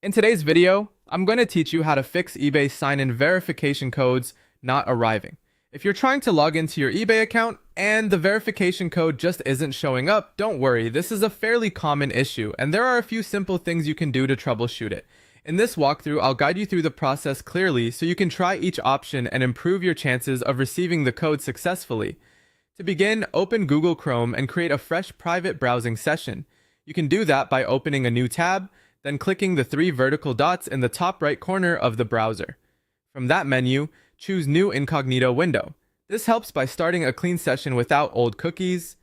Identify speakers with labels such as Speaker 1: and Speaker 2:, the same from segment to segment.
Speaker 1: In today's video, I'm going to teach you how to fix eBay sign-in verification codes not arriving. If you're trying to log into your eBay account and the verification code just isn't showing up, don't worry, this is a fairly common issue, and there are a few simple things you can do to troubleshoot it. In this walkthrough, I'll guide you through the process clearly so you can try each option and improve your chances of receiving the code successfully. To begin, open Google Chrome and create a fresh private browsing session. You can do that by opening a new tab, then clicking the three vertical dots in the top right corner of the browser. From that menu, choose New Incognito window. This helps by starting a clean session without old cookies,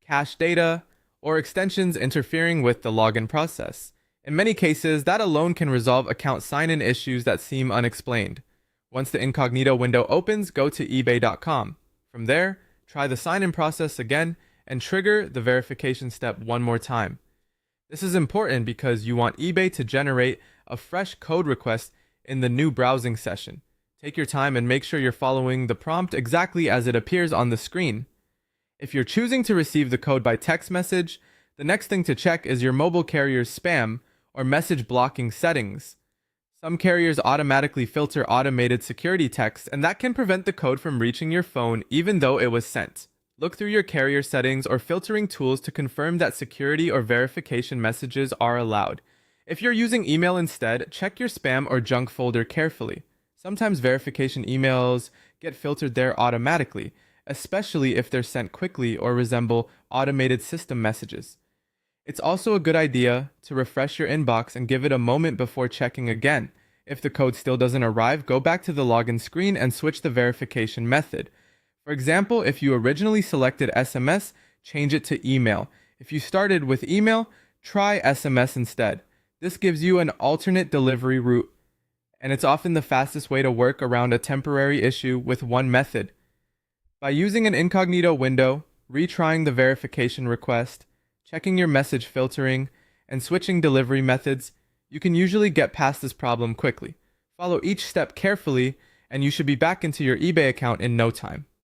Speaker 1: cache data, or extensions interfering with the login process. In many cases, that alone can resolve account sign-in issues that seem unexplained. Once the incognito window opens, go to ebay.com. From there, try the sign-in process again and trigger the verification step one more time. This is important because you want eBay to generate a fresh code request in the new browsing session. Take your time and make sure you're following the prompt exactly as it appears on the screen. If you're choosing to receive the code by text message, the next thing to check is your mobile carrier's spam or message blocking settings. Some carriers automatically filter automated security text, and that can prevent the code from reaching your phone even though it was sent. Look through your carrier settings or filtering tools to confirm that security or verification messages are allowed. If you're using email instead, check your spam or junk folder carefully. Sometimes verification emails get filtered there automatically, especially if they're sent quickly or resemble automated system messages. It's also a good idea to refresh your inbox and give it a moment before checking again. If the code still doesn't arrive, go back to the login screen and switch the verification method. For example, if you originally selected SMS, change it to email. If you started with email, try SMS instead. This gives you an alternate delivery route, and it's often the fastest way to work around a temporary issue with one method. By using an incognito window, retrying the verification request, checking your message filtering, and switching delivery methods, you can usually get past this problem quickly. Follow each step carefully, and you should be back into your eBay account in no time.